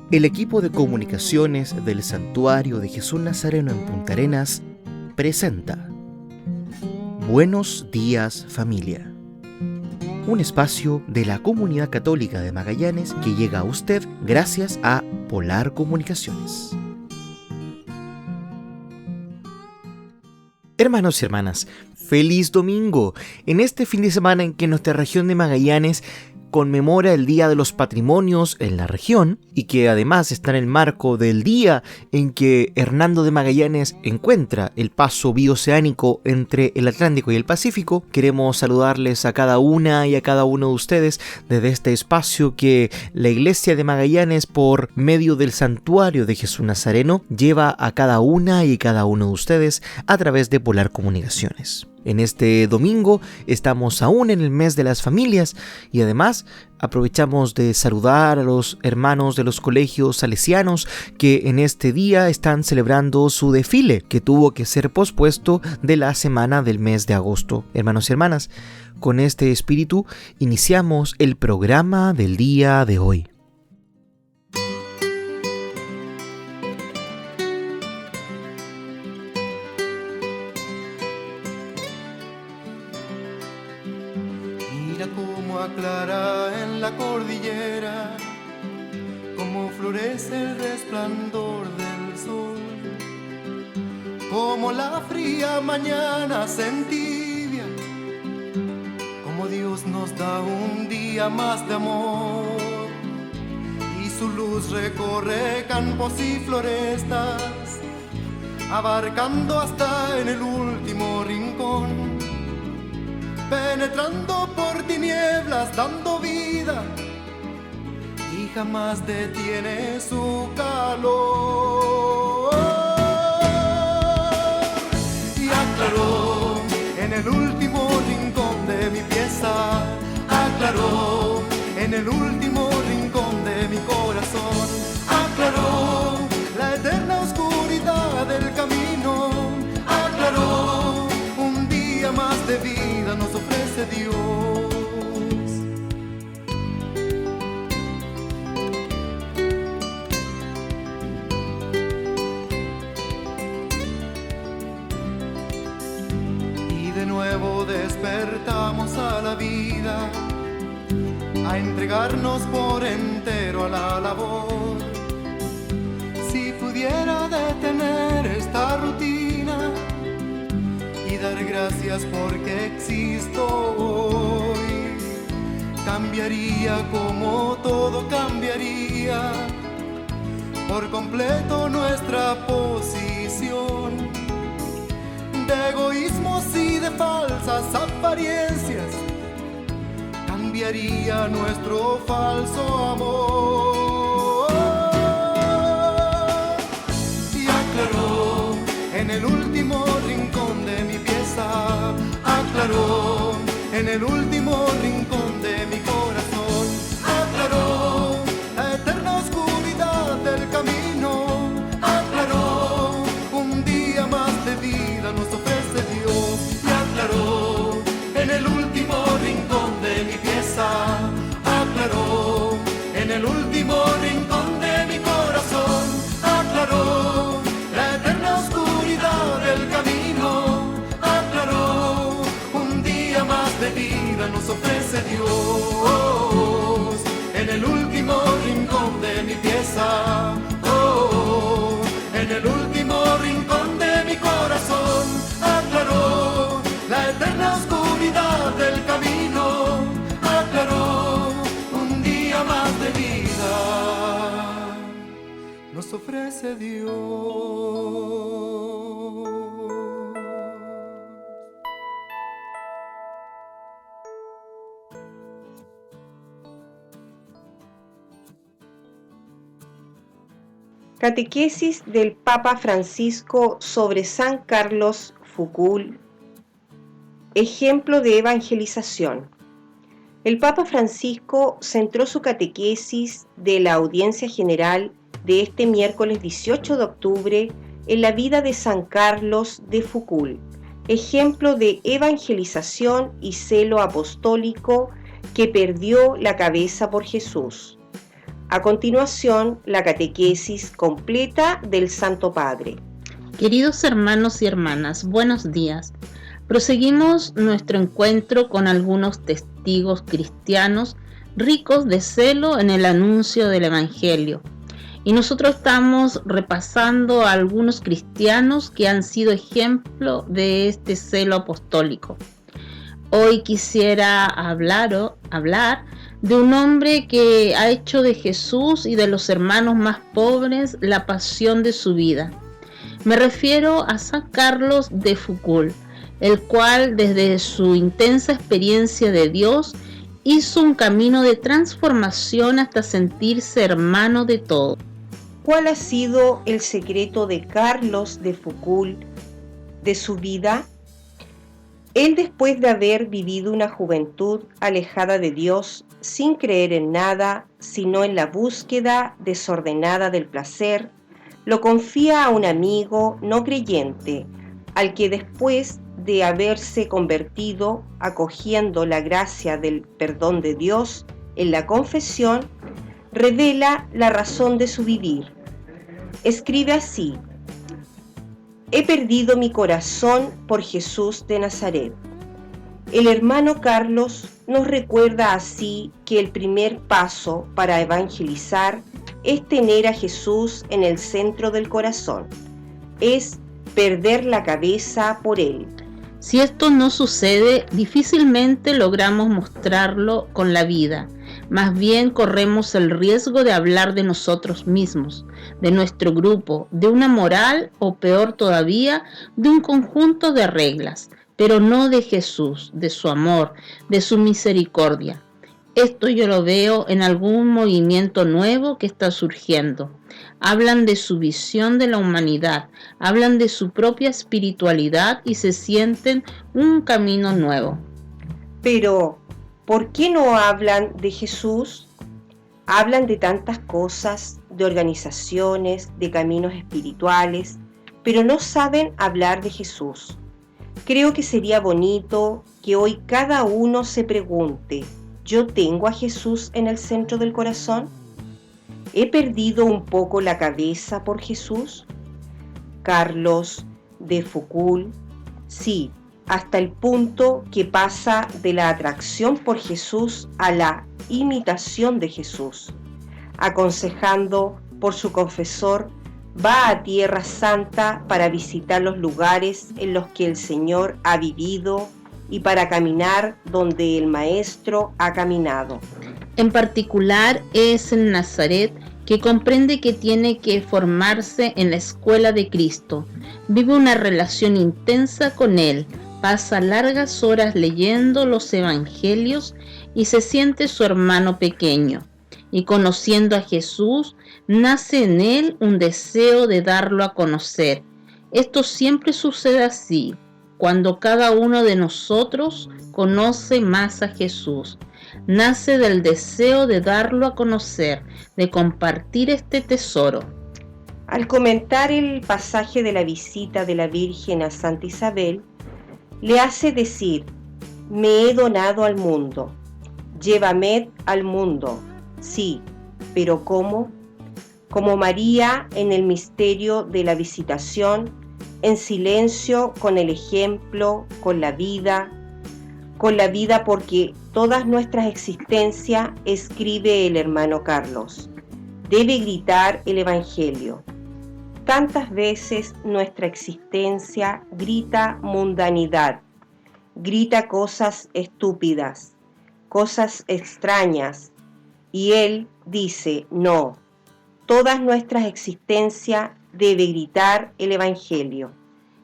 El equipo de comunicaciones del Santuario de Jesús Nazareno en Punta Arenas presenta Buenos días, familia. Un espacio de la Comunidad Católica de Magallanes que llega a usted gracias a Polar Comunicaciones. Hermanos y hermanas, ¡feliz domingo! En este fin de semana en que nuestra región de Magallanes conmemora el Día de los Patrimonios en la región y que además está en el marco del día en que Hernando de Magallanes encuentra el paso bioceánico entre el Atlántico y el Pacífico, queremos saludarles a cada una y a cada uno de ustedes desde este espacio que la Iglesia de Magallanes, por medio del Santuario de Jesús Nazareno, lleva a cada una y cada uno de ustedes a través de Polar Comunicaciones. En este domingo estamos aún en el mes de las familias y además aprovechamos de saludar a los hermanos de los colegios salesianos que en este día están celebrando su desfile que tuvo que ser pospuesto de la semana del mes de agosto. Hermanos y hermanas, con este espíritu iniciamos el programa del día de hoy. Aclara en la cordillera, como florece el resplandor del sol, como la fría mañana se entibia, como Dios nos da un día más de amor, y su luz recorre campos y florestas, abarcando hasta en el último rincón, penetrando por tinieblas, dando vida, y jamás detiene su calor. Y aclaró en el último rincón de mi pieza, aclaró en el último rincón de mi corazón, aclaró la eterna oscuridad del camino, aclaró un día más de vida nos ofrece Dios. Y de nuevo despertamos a la vida, a entregarnos por entero a la labor. Si pudiera detener esta rutina y dar gracias porque existo hoy, cambiaría como todo cambiaría por completo nuestra posición de egoísmos y de falsas apariencias, cambiaría nuestro falso amor. Y aclaró en el último rincón de mi pieza, aclaró en el último rincón de mi corazón, aclaró la eterna oscuridad del camino, aclaró un día más de vida nos ofrece Dios. Y aclaró en el último rincón de mi pieza, aclaró en el último rincón de mi corazón, aclaró la eterna oscuridad del camino, aclaró un día más de vida nos ofrece Dios. En el último rincón de mi pieza, oh, en el último rincón de mi corazón, aclaró la eterna oscuridad del camino, aclaró un día más de vida nos ofrece Dios. Catequesis del Papa Francisco sobre San Carlos Foucault, ejemplo de evangelización. El Papa Francisco centró su catequesis de la audiencia general de este miércoles 18 de octubre en la vida de San Carlos de Foucault, ejemplo de evangelización y celo apostólico que perdió la cabeza por Jesús. A continuación, la catequesis completa del Santo Padre. Queridos hermanos y hermanas, buenos días. Proseguimos nuestro encuentro con algunos testigos cristianos ricos de celo en el anuncio del Evangelio. Y nosotros estamos repasando a algunos cristianos que han sido ejemplo de este celo apostólico. Hoy quisiera hablar de un hombre que ha hecho de Jesús y de los hermanos más pobres la pasión de su vida. Me refiero a San Carlos de Foucauld, el cual desde su intensa experiencia de Dios hizo un camino de transformación hasta sentirse hermano de todos. ¿Cuál ha sido el secreto de Carlos de Foucauld, de su vida? Él, después de haber vivido una juventud alejada de Dios, sin creer en nada, sino en la búsqueda desordenada del placer, lo confía a un amigo no creyente, al que después de haberse convertido, acogiendo la gracia del perdón de Dios en la confesión, revela la razón de su vivir. Escribe así: he perdido mi corazón por Jesús de Nazaret. El hermano Carlos nos recuerda así que el primer paso para evangelizar es tener a Jesús en el centro del corazón, es perder la cabeza por Él. Si esto no sucede, difícilmente logramos mostrarlo con la vida. Más bien corremos el riesgo de hablar de nosotros mismos, de nuestro grupo, de una moral o peor todavía, de un conjunto de reglas, pero no de Jesús, de su amor, de su misericordia. Esto yo lo veo en algún movimiento nuevo que está surgiendo. Hablan de su visión de la humanidad, hablan de su propia espiritualidad y se sienten un camino nuevo. Pero, ¿por qué no hablan de Jesús? Hablan de tantas cosas, de organizaciones, de caminos espirituales, pero no saben hablar de Jesús. Creo que sería bonito que hoy cada uno se pregunte: ¿yo tengo a Jesús en el centro del corazón? ¿He perdido un poco la cabeza por Jesús? Carlos de Foucauld, sí, hasta el punto que pasa de la atracción por Jesús a la imitación de Jesús. Aconsejando por su confesor, va a Tierra Santa para visitar los lugares en los que el Señor ha vivido y para caminar donde el Maestro ha caminado. En particular es en Nazaret que comprende que tiene que formarse en la escuela de Cristo. Vive una relación intensa con Él, pasa largas horas leyendo los evangelios y se siente su hermano pequeño. Y conociendo a Jesús, nace en él un deseo de darlo a conocer. Esto siempre sucede así, cuando cada uno de nosotros conoce más a Jesús. Nace del deseo de darlo a conocer, de compartir este tesoro. Al comentar el pasaje de la visita de la Virgen a Santa Isabel, le hace decir: me he donado al mundo, llévame al mundo. Sí, pero ¿cómo? Como María en el misterio de la visitación, en silencio, con el ejemplo, con la vida porque todas nuestras existencias, escribe el hermano Carlos, debe gritar el Evangelio. Tantas veces nuestra existencia grita mundanidad, grita cosas estúpidas, cosas extrañas, y él dice: no, todas nuestras existencias debe gritar el Evangelio.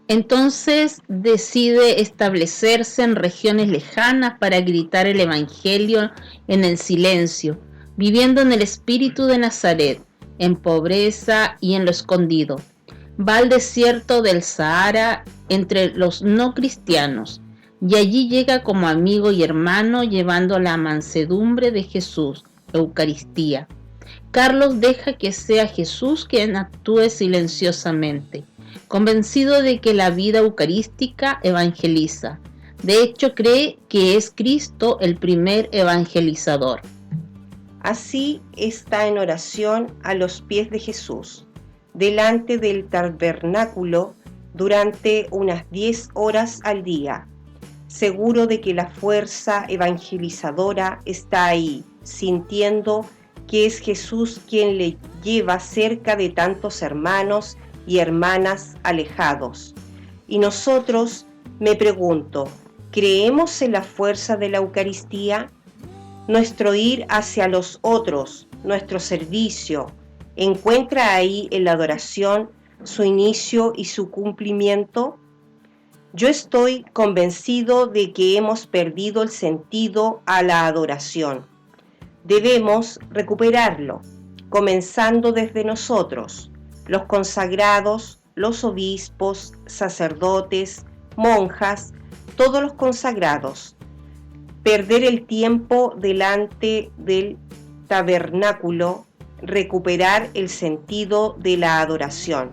Entonces decide establecerse en regiones lejanas para gritar el Evangelio en el silencio, viviendo en el espíritu de Nazaret, en pobreza y en lo escondido. Va al desierto del Sahara entre los no cristianos, y allí llega como amigo y hermano llevando la mansedumbre de Jesús, Eucaristía. Carlos deja que sea Jesús quien actúe silenciosamente, convencido de que la vida eucarística evangeliza. De hecho, cree que es Cristo el primer evangelizador. Así está en oración a los pies de Jesús, delante del tabernáculo durante unas 10 horas al día, seguro de que la fuerza evangelizadora está ahí, sintiendo que es Jesús quien le lleva cerca de tantos hermanos y hermanas alejados. Y nosotros, me pregunto, ¿creemos en la fuerza de la Eucaristía? Nuestro ir hacia los otros, nuestro servicio, ¿encuentra ahí en la adoración su inicio y su cumplimiento? Yo estoy convencido de que hemos perdido el sentido a la adoración. Debemos recuperarlo, comenzando desde nosotros, los consagrados, los obispos, sacerdotes, monjas, todos los consagrados. Perder el tiempo delante del tabernáculo, recuperar el sentido de la adoración.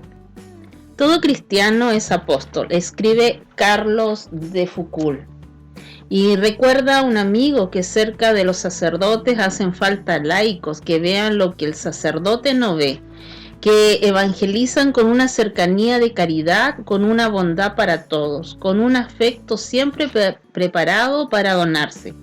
Todo cristiano es apóstol, escribe Carlos de Foucault. Y recuerda a un amigo que cerca de los sacerdotes hacen falta laicos que vean lo que el sacerdote no ve, que evangelizan con una cercanía de caridad, con una bondad para todos, con un afecto siempre preparado para donarse.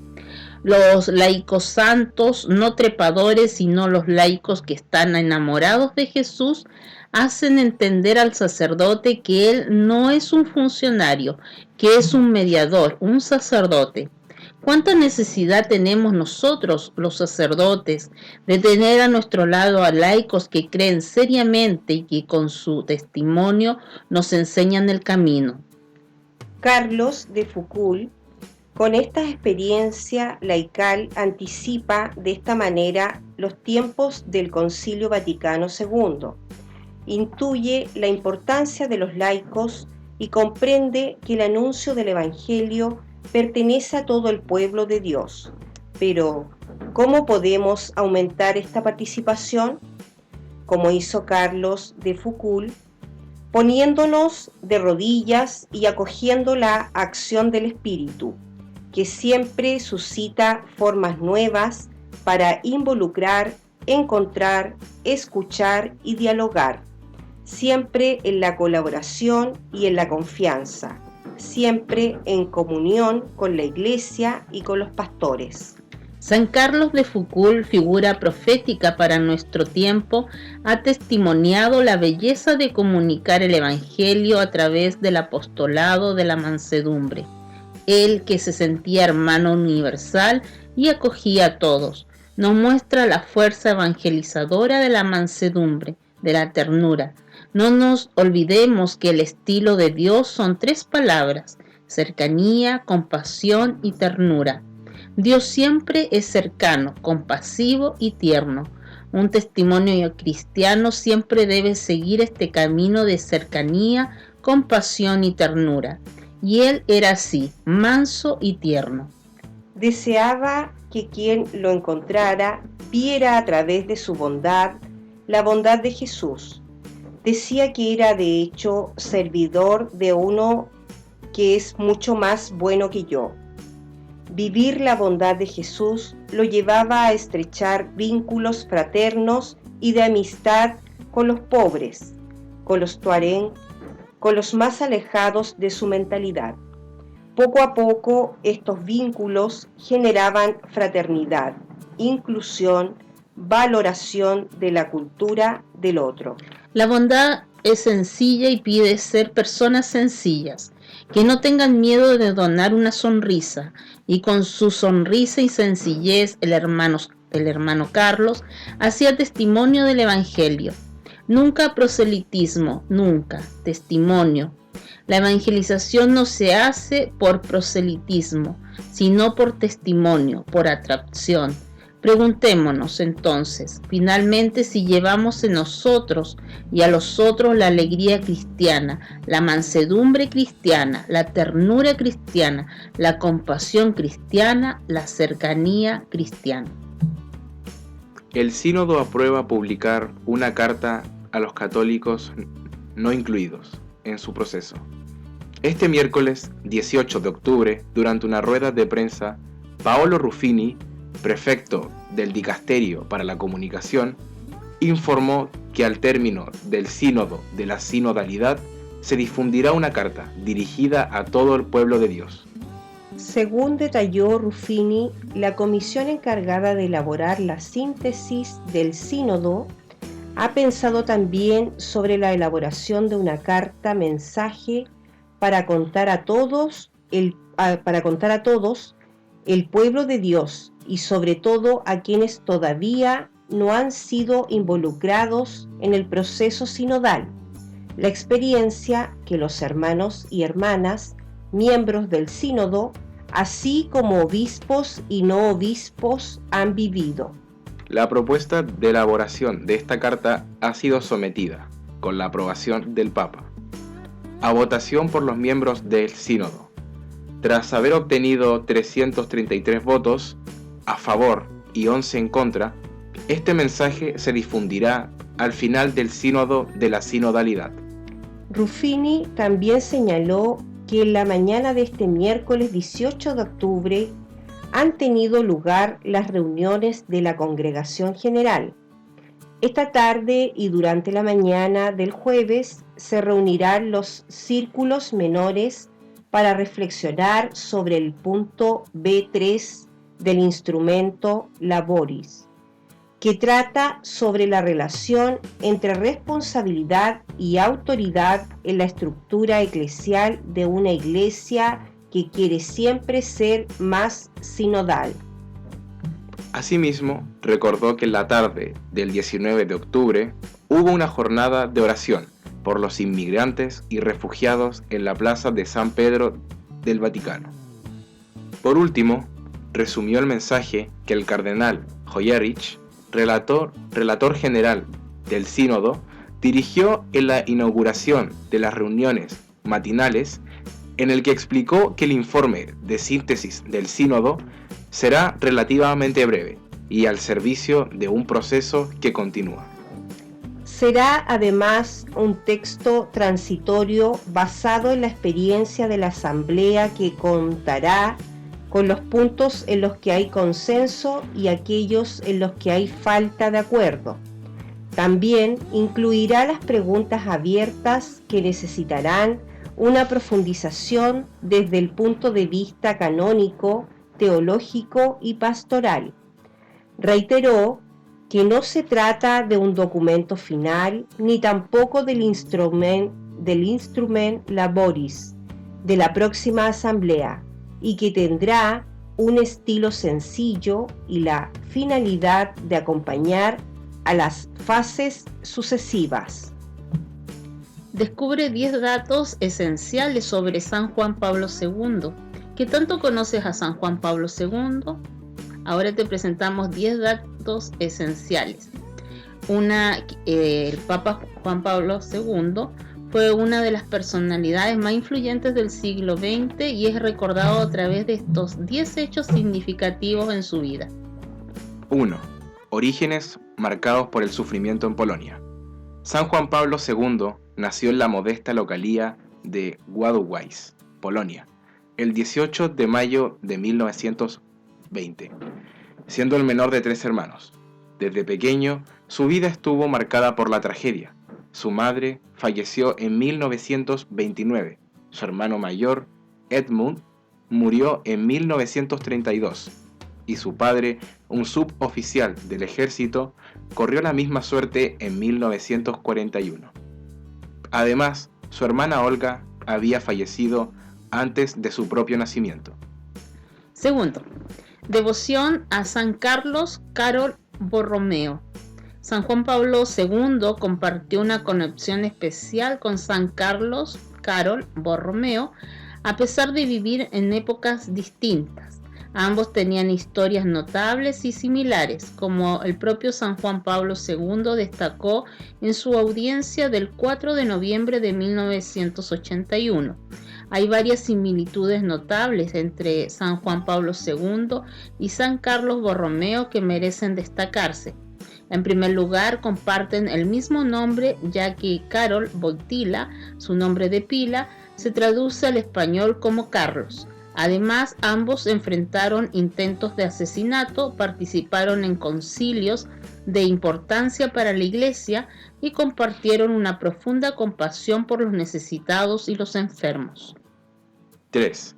Los laicos santos, no trepadores, sino los laicos que están enamorados de Jesús, hacen entender al sacerdote que él no es un funcionario, que es un mediador, un sacerdote. ¿Cuánta necesidad tenemos nosotros, los sacerdotes, de tener a nuestro lado a laicos que creen seriamente y que con su testimonio nos enseñan el camino? Carlos de Foucault, con esta experiencia laical, anticipa de esta manera los tiempos del Concilio Vaticano II. Intuye la importancia de los laicos y comprende que el anuncio del Evangelio pertenece a todo el pueblo de Dios. Pero, ¿cómo podemos aumentar esta participación? Como hizo Carlos de Foucault, poniéndonos de rodillas y acogiendo la acción del Espíritu, que siempre suscita formas nuevas para involucrar, encontrar, escuchar y dialogar, siempre en la colaboración y en la confianza, siempre en comunión con la Iglesia y con los pastores. San Carlos de Foucault, figura profética para nuestro tiempo, ha testimoniado la belleza de comunicar el Evangelio a través del apostolado de la mansedumbre. Él, que se sentía hermano universal y acogía a todos, nos muestra la fuerza evangelizadora de la mansedumbre, de la ternura. No nos olvidemos que el estilo de Dios son 3 palabras: cercanía, compasión y ternura. Dios siempre es cercano, compasivo y tierno. Un testimonio cristiano siempre debe seguir este camino de cercanía, compasión y ternura. Y él era así, manso y tierno. Deseaba que quien lo encontrara viera a través de su bondad la bondad de Jesús. Decía que era de hecho servidor de uno que es mucho más bueno que yo. Vivir la bondad de Jesús lo llevaba a estrechar vínculos fraternos y de amistad con los pobres, con los tuareg, con los más alejados de su mentalidad. Poco a poco estos vínculos generaban fraternidad, inclusión, valoración de la cultura del otro. La bondad es sencilla y pide ser personas sencillas, que no tengan miedo de donar una sonrisa, y con su sonrisa y sencillez el hermano Carlos hacía testimonio del Evangelio. Nunca proselitismo, nunca testimonio. La evangelización no se hace por proselitismo, sino por testimonio, por atracción. Preguntémonos entonces, finalmente, si llevamos en nosotros y a los otros la alegría cristiana, la mansedumbre cristiana, la ternura cristiana, la compasión cristiana, la cercanía cristiana. El sínodo aprueba publicar una carta a los católicos no incluidos en su proceso. Este miércoles 18 de octubre, durante una rueda de prensa, Paolo Ruffini, prefecto del Dicasterio para la Comunicación, informó que al término del sínodo de la sinodalidad se difundirá una carta dirigida a todo el pueblo de Dios. Según detalló Ruffini, la comisión encargada de elaborar la síntesis del sínodo ha pensado también sobre la elaboración de una carta mensaje para contar a todos el pueblo de Dios y sobre todo a quienes todavía no han sido involucrados en el proceso sinodal, la experiencia que los hermanos y hermanas, miembros del sínodo, así como obispos y no obispos, han vivido. La propuesta de elaboración de esta carta ha sido sometida, con la aprobación del Papa, a votación por los miembros del sínodo. Tras haber obtenido 333 votos a favor y 11 en contra, este mensaje se difundirá al final del sínodo de la sinodalidad. Ruffini también señaló que en la mañana de este miércoles 18 de octubre han tenido lugar las reuniones de la Congregación General. Esta tarde y durante la mañana del jueves se reunirán los círculos menores para reflexionar sobre el punto B3 del instrumento Laboris, que trata sobre la relación entre responsabilidad y autoridad en la estructura eclesial de una iglesia que quiere siempre ser más sinodal. Asimismo, recordó que en la tarde del 19 de octubre hubo una jornada de oración por los inmigrantes y refugiados en la plaza de San Pedro del Vaticano. Por último, resumió el mensaje que el cardenal Hoyerich, relator general del sínodo, dirigió en la inauguración de las reuniones matinales, en el que explicó que el informe de síntesis del sínodo será relativamente breve y al servicio de un proceso que continúa. Será además un texto transitorio basado en la experiencia de la Asamblea que contará con los puntos en los que hay consenso y aquellos en los que hay falta de acuerdo. También incluirá las preguntas abiertas que necesitarán una profundización desde el punto de vista canónico, teológico y pastoral. Reiteró que no se trata de un documento final ni tampoco del instrument Laboris de la próxima asamblea, y que tendrá un estilo sencillo y la finalidad de acompañar a las fases sucesivas. Descubre 10 datos esenciales sobre San Juan Pablo II. ¿Qué tanto conoces a San Juan Pablo II? Ahora te presentamos 10 datos esenciales. El Papa Juan Pablo II fue una de las personalidades más influyentes del siglo XX y es recordado a través de estos 10 hechos significativos en su vida. 1. Orígenes marcados por el sufrimiento en Polonia. San Juan Pablo II nació en la modesta localía de Wadowice, Polonia, el 18 de mayo de 1920, siendo el menor de 3 hermanos. Desde pequeño, su vida estuvo marcada por la tragedia. Su madre falleció en 1929, su hermano mayor, Edmund, murió en 1932, y su padre, un suboficial del ejército, corrió la misma suerte en 1941. Además, su hermana Olga había fallecido antes de su propio nacimiento. Segundo, devoción a San Carlos Karol Borromeo. San Juan Pablo II compartió una conexión especial con San Carlos Karol Borromeo, a pesar de vivir en épocas distintas. Ambos tenían historias notables y similares, como el propio San Juan Pablo II destacó en su audiencia del 4 de noviembre de 1981. Hay varias similitudes notables entre San Juan Pablo II y San Carlos Borromeo que merecen destacarse. En primer lugar, comparten el mismo nombre, ya que Karol Wojtyła, su nombre de pila, se traduce al español como Carlos. Además, ambos enfrentaron intentos de asesinato, participaron en concilios de importancia para la Iglesia y compartieron una profunda compasión por los necesitados y los enfermos. 3.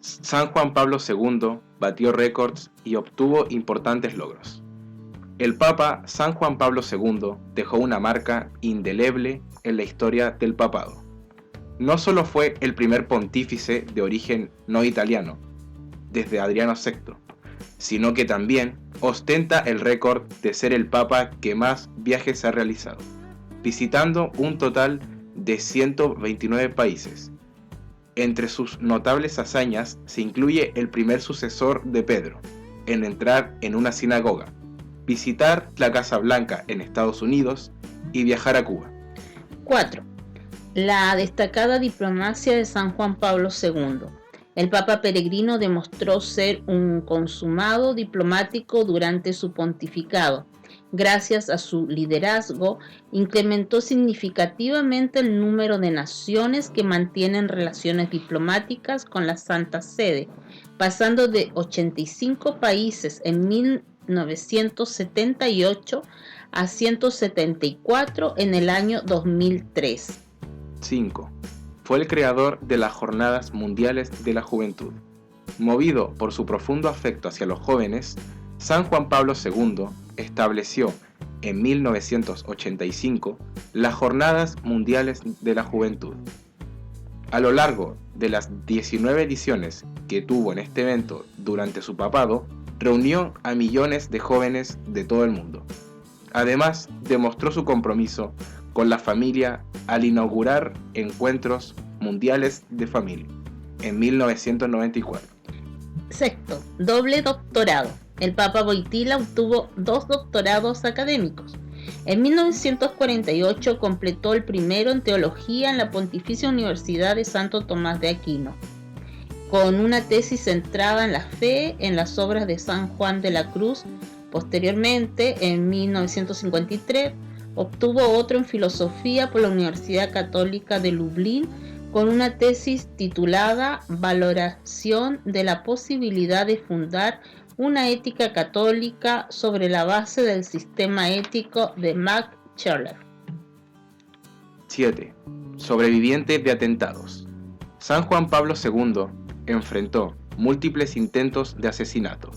San Juan Pablo II batió récords y obtuvo importantes logros. El Papa San Juan Pablo II dejó una marca indeleble en la historia del papado. No solo fue el primer pontífice de origen no italiano, desde Adriano VI, sino que también ostenta el récord de ser el Papa que más viajes ha realizado, visitando un total de 129 países. Entre sus notables hazañas se incluye el primer sucesor de Pedro en entrar en una sinagoga, visitar la Casa Blanca en Estados Unidos y viajar a Cuba. 4. La destacada diplomacia de San Juan Pablo II. El Papa Peregrino demostró ser un consumado diplomático durante su pontificado. Gracias a su liderazgo, incrementó significativamente el número de naciones que mantienen relaciones diplomáticas con la Santa Sede, pasando de 85 países en 1978 a 174 en el año 2003. 5. Fue el creador de las Jornadas Mundiales de la Juventud. Movido por su profundo afecto hacia los jóvenes, San Juan Pablo II estableció en 1985 las Jornadas Mundiales de la Juventud. A lo largo de las 19 ediciones que tuvo en este evento durante su papado, reunió a millones de jóvenes de todo el mundo. Además, demostró su compromiso con la familia al inaugurar encuentros mundiales de familia en 1994. 6. Doble doctorado. El Papa Wojtyła obtuvo 2 doctorados académicos. En 1948 completó el primero en teología en la Pontificia Universidad de Santo Tomás de Aquino, con una tesis centrada en la fe en las obras de San Juan de la Cruz. Posteriormente, en 1953, obtuvo otro en filosofía por la Universidad Católica de Lublin, con una tesis titulada Valoración de la posibilidad de fundar una ética católica sobre la base del sistema ético de Max Scheler. 7. Sobreviviente de atentados. San Juan Pablo II enfrentó múltiples intentos de asesinato.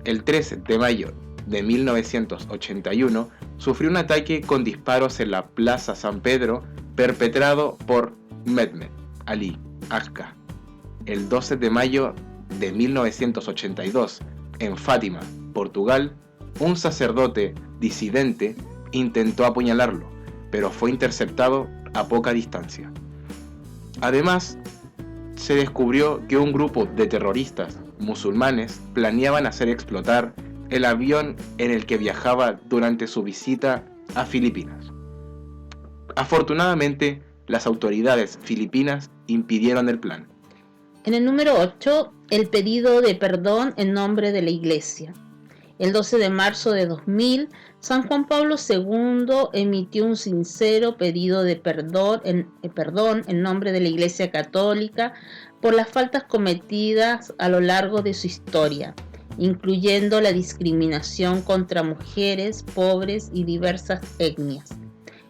El 13 de mayo de 1981 sufrió un ataque con disparos en la Plaza San Pedro perpetrado por Mehmet Ali Agca. El 12 de mayo de 1982, en Fátima, Portugal, un sacerdote disidente intentó apuñalarlo, pero fue interceptado a poca distancia. Además, se descubrió que un grupo de terroristas musulmanes planeaban hacer explotar el avión en el que viajaba durante su visita a Filipinas. Afortunadamente, las autoridades filipinas impidieron el plan. En el número 8, el pedido de perdón en nombre de la Iglesia. El 12 de marzo de 2000, San Juan Pablo II emitió un sincero pedido de perdón en nombre de la Iglesia Católica por las faltas cometidas a lo largo de su historia, incluyendo la discriminación contra mujeres, pobres y diversas etnias.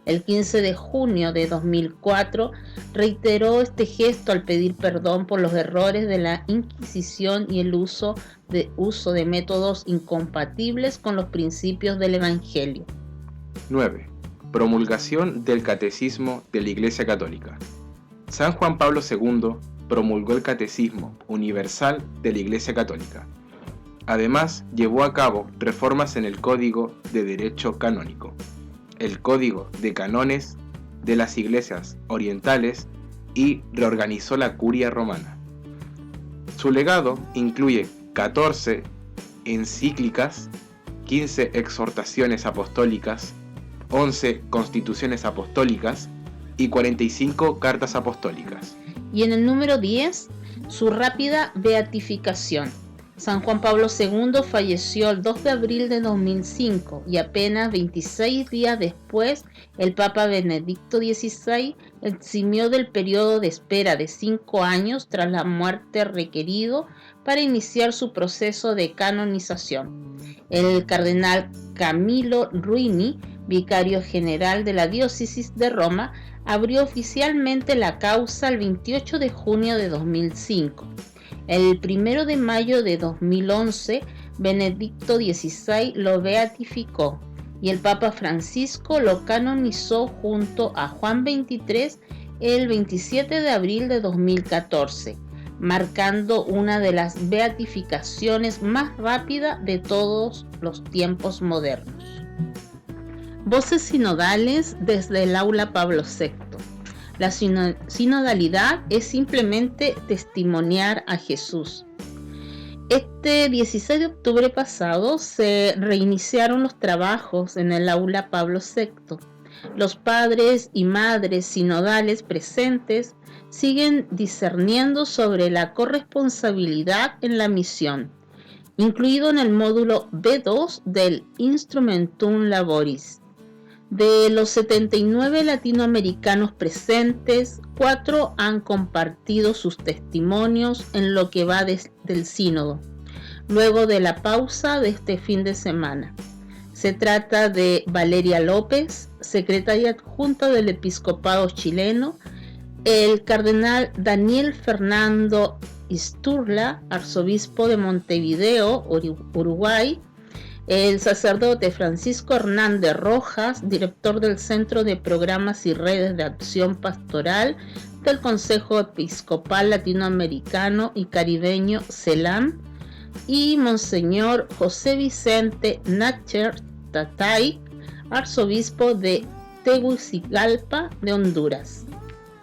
El 15 de junio de 2004 reiteró este gesto al pedir perdón por los errores de la Inquisición y el uso de métodos incompatibles con los principios del Evangelio. 9. Promulgación del Catecismo de la Iglesia Católica. San Juan Pablo II promulgó el Catecismo Universal de la Iglesia Católica. Además, llevó a cabo reformas en el Código de Derecho Canónico, el Código de Cánones de las Iglesias Orientales y reorganizó la Curia Romana. Su legado incluye 14 encíclicas, 15 exhortaciones apostólicas, 11 constituciones apostólicas y 45 cartas apostólicas. Y en el número 10, su rápida beatificación. San Juan Pablo II falleció el 2 de abril de 2005 y apenas 26 días después el Papa Benedicto XVI eximió del periodo de espera de 5 años tras la muerte requerido para iniciar su proceso de canonización. El cardenal Camillo Ruini, vicario general de la diócesis de Roma, abrió oficialmente la causa el 28 de junio de 2005. El 1 de mayo de 2011, Benedicto XVI lo beatificó y el Papa Francisco lo canonizó junto a Juan XXIII el 27 de abril de 2014, marcando una de las beatificaciones más rápidas de todos los tiempos modernos. Voces sinodales desde el aula Pablo VI. La sinodalidad es simplemente testimoniar a Jesús. Este 16 de octubre pasado se reiniciaron los trabajos en el aula Pablo VI. Los padres y madres sinodales presentes siguen discerniendo sobre la corresponsabilidad en la misión, incluido en el módulo B2 del Instrumentum Laboris. De los 79 latinoamericanos presentes, 4 han compartido sus testimonios en lo que va del sínodo, luego de la pausa de este fin de semana. Se trata de Valeria López, secretaria adjunta del episcopado chileno, el cardenal Daniel Fernando Isturla, arzobispo de Montevideo, Uruguay, el sacerdote Francisco Hernández Rojas, director del Centro de Programas y Redes de Acción Pastoral del Consejo Episcopal Latinoamericano y Caribeño CELAM, y Monseñor José Vicente Natcher Tatay, arzobispo de Tegucigalpa de Honduras.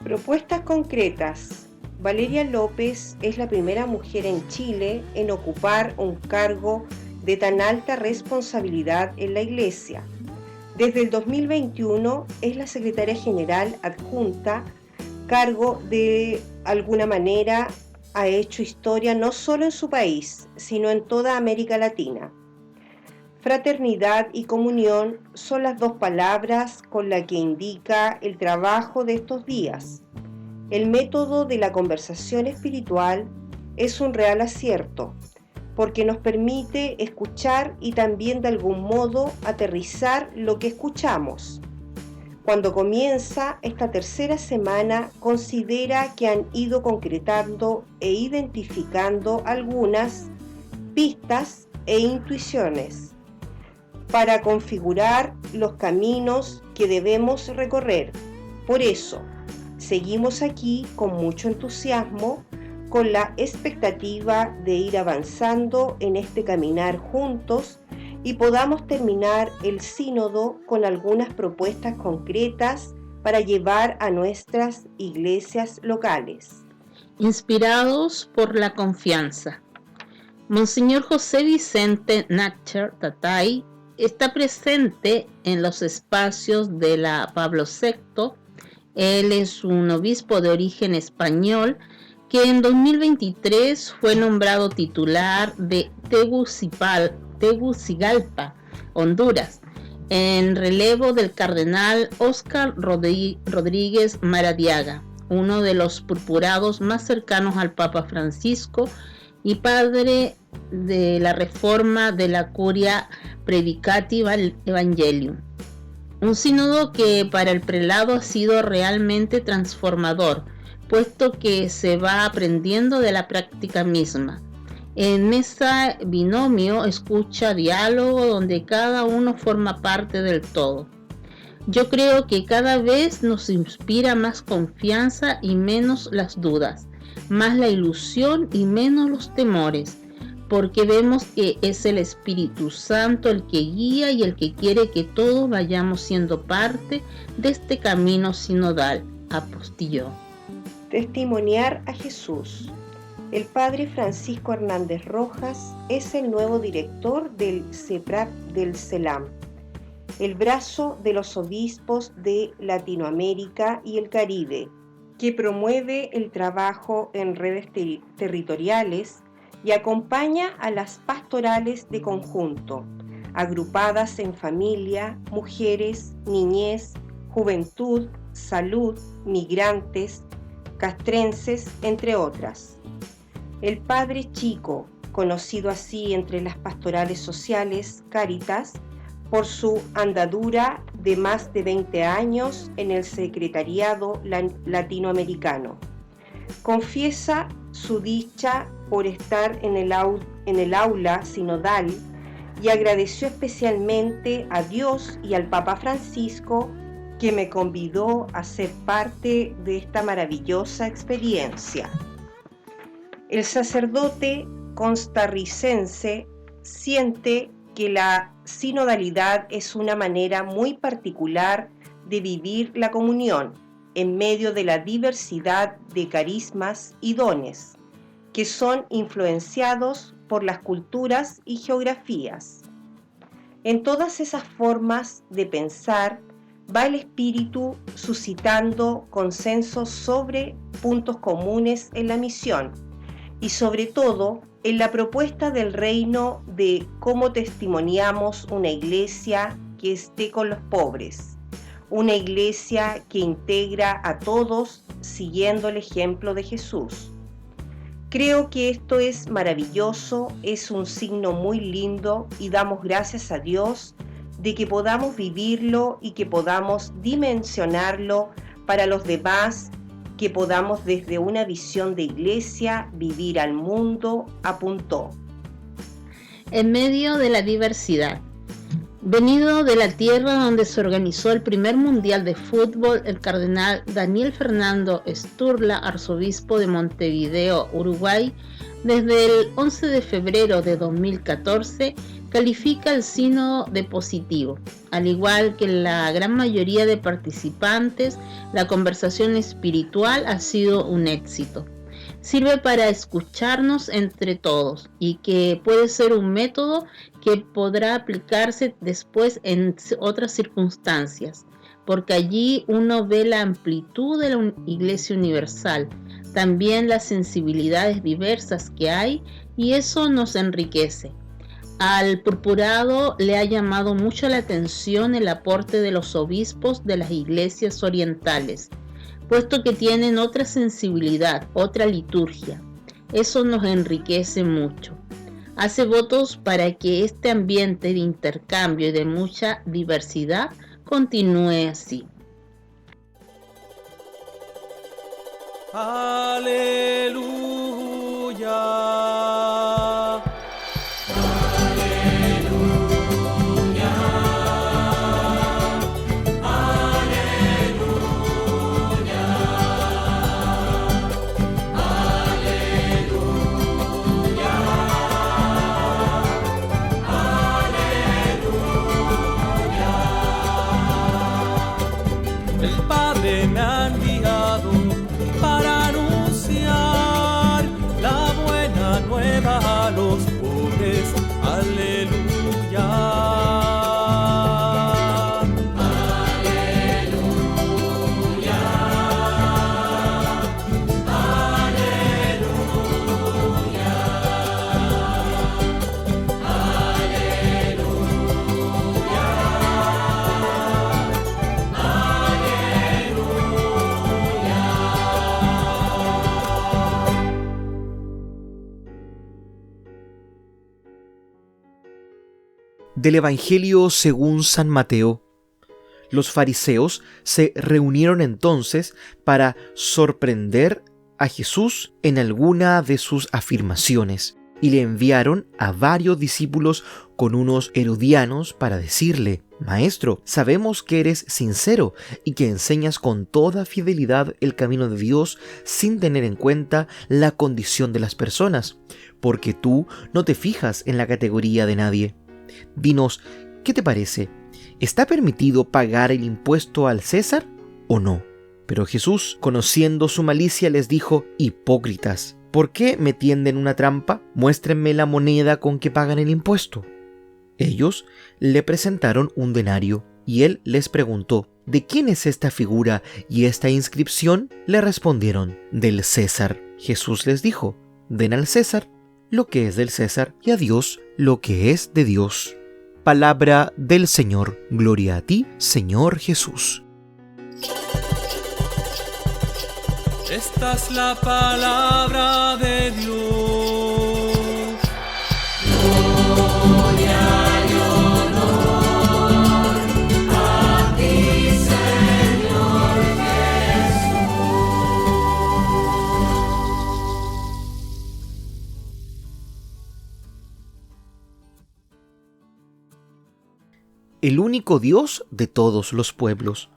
Propuestas concretas. Valeria López es la primera mujer en Chile en ocupar un cargo de tan alta responsabilidad en la Iglesia. Desde el 2021 es la secretaria general adjunta, cargo de alguna manera ha hecho historia no solo en su país, sino en toda América Latina. Fraternidad y comunión son las dos palabras con las que indica el trabajo de estos días. El método de la conversación espiritual es un real acierto, porque nos permite escuchar y también de algún modo aterrizar lo que escuchamos. Cuando comienza esta tercera semana, considera que han ido concretando e identificando algunas pistas e intuiciones para configurar los caminos que debemos recorrer. Por eso, seguimos aquí con mucho entusiasmo, con la expectativa de ir avanzando en este caminar juntos y podamos terminar el sínodo con algunas propuestas concretas para llevar a nuestras iglesias locales. Inspirados por la confianza. Monseñor José Vicente Natcher Tatay está presente en los espacios de la Pablo VI. Él es un obispo de origen español que en 2023 fue nombrado titular de Tegucigalpa, Honduras, en relevo del cardenal Óscar Rodríguez Maradiaga, uno de los purpurados más cercanos al Papa Francisco y padre de la reforma de la Curia Predicati Evangelium. Un sínodo que para el prelado ha sido realmente transformador, puesto que se va aprendiendo de la práctica misma. En ese binomio escucha-diálogo donde cada uno forma parte del todo. Yo creo que cada vez nos inspira más confianza y menos las dudas, más la ilusión y menos los temores, porque vemos que es el Espíritu Santo el que guía y el que quiere que todos vayamos siendo parte de este camino sinodal, apostilló. Testimoniar a Jesús. El padre Francisco Hernández Rojas es el nuevo director del CEPRAC del CELAM, el brazo de los obispos de Latinoamérica y el Caribe, que promueve el trabajo en redes territoriales y acompaña a las pastorales de conjunto, agrupadas en familia, mujeres, niñez, juventud, salud, migrantes, castrenses, entre otras. El Padre Chico, conocido así entre las pastorales sociales, Cáritas, por su andadura de más de 20 años en el secretariado latinoamericano. Confiesa su dicha por estar en el aula sinodal y agradeció especialmente a Dios y al Papa Francisco que me convidó a ser parte de esta maravillosa experiencia. El sacerdote costarricense siente que la sinodalidad es una manera muy particular de vivir la comunión en medio de la diversidad de carismas y dones que son influenciados por las culturas y geografías. En todas esas formas de pensar va el espíritu suscitando consensos sobre puntos comunes en la misión y sobre todo en la propuesta del reino de cómo testimoniamos una iglesia que esté con los pobres, una iglesia que integra a todos siguiendo el ejemplo de Jesús. Creo que esto es maravilloso, es un signo muy lindo y damos gracias a Dios de que podamos vivirlo y que podamos dimensionarlo para los demás, que podamos desde una visión de iglesia vivir al mundo, apuntó. En medio de la diversidad. Venido de la tierra donde se organizó el primer mundial de fútbol, el cardenal Daniel Fernando Sturla, arzobispo de Montevideo, Uruguay, desde el 11 de febrero de 2014, califica el sínodo de positivo. Al igual que la gran mayoría de participantes, la conversación espiritual ha sido un éxito. Sirve para escucharnos entre todos y que puede ser un método que podrá aplicarse después en otras circunstancias, porque allí uno ve la amplitud de la Iglesia Universal, también las sensibilidades diversas que hay, y eso nos enriquece. Al purpurado le ha llamado mucho la atención el aporte de los obispos de las iglesias orientales, puesto que tienen otra sensibilidad, otra liturgia. Eso nos enriquece mucho. Hace votos para que este ambiente de intercambio y de mucha diversidad continúe así. Aleluya. Me ha enviado para anunciar la buena nueva a los pobres. Aleluya. Aleluya. Aleluya. Del Evangelio según San Mateo. Los fariseos se reunieron entonces para sorprender a Jesús en alguna de sus afirmaciones y le enviaron a varios discípulos con unos herodianos para decirle: Maestro, sabemos que eres sincero y que enseñas con toda fidelidad el camino de Dios sin tener en cuenta la condición de las personas, porque tú no te fijas en la categoría de nadie. Dinos, ¿qué te parece? ¿Está permitido pagar el impuesto al César o no? Pero Jesús, conociendo su malicia, les dijo: Hipócritas, ¿por qué me tienden una trampa? Muéstrenme la moneda con que pagan el impuesto. Ellos le presentaron un denario y él les preguntó: ¿de quién es esta figura y esta inscripción? Le respondieron: del César. Jesús les dijo: den al César lo que es del César y a Dios lo que es de Dios. Palabra del Señor. Gloria a ti, Señor Jesús. Esta es la palabra de Dios. Gloria y honor a ti, Señor Jesús. El único Dios de todos los pueblos.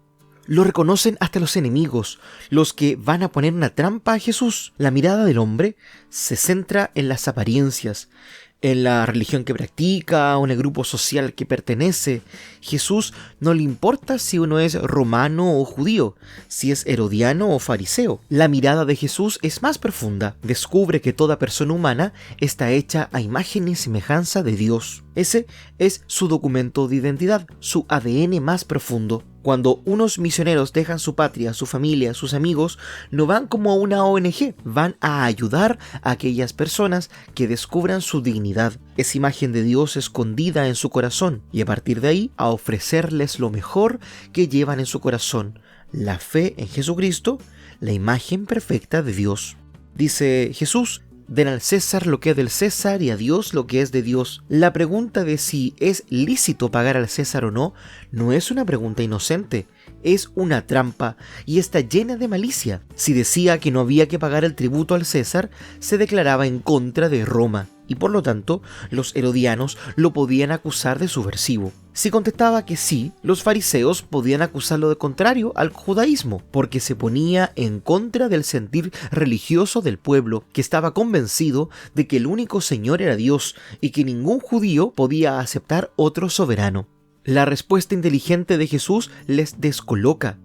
Lo reconocen hasta los enemigos, los que van a poner una trampa a Jesús. La mirada del hombre se centra en las apariencias, en la religión que practica o en el grupo social al que pertenece. Jesús no le importa si uno es romano o judío, si es herodiano o fariseo. La mirada de Jesús es más profunda. Descubre que toda persona humana está hecha a imagen y semejanza de Dios. Ese es su documento de identidad, su ADN más profundo. Cuando unos misioneros dejan su patria, su familia, sus amigos, no van como a una ONG, van a ayudar a aquellas personas que descubran su dignidad, esa imagen de Dios escondida en su corazón, y a partir de ahí a ofrecerles lo mejor que llevan en su corazón, la fe en Jesucristo, la imagen perfecta de Dios. Dice Jesús: den al César lo que es del César y a Dios lo que es de Dios. La pregunta de si es lícito pagar al César o no, no es una pregunta inocente, es una trampa y está llena de malicia. Si decía que no había que pagar el tributo al César, se declaraba en contra de Roma, y por lo tanto los herodianos lo podían acusar de subversivo. Si contestaba que sí, los fariseos podían acusarlo de contrario al judaísmo, porque se ponía en contra del sentir religioso del pueblo, que estaba convencido de que el único Señor era Dios y que ningún judío podía aceptar otro soberano. La respuesta inteligente de Jesús les descoloca.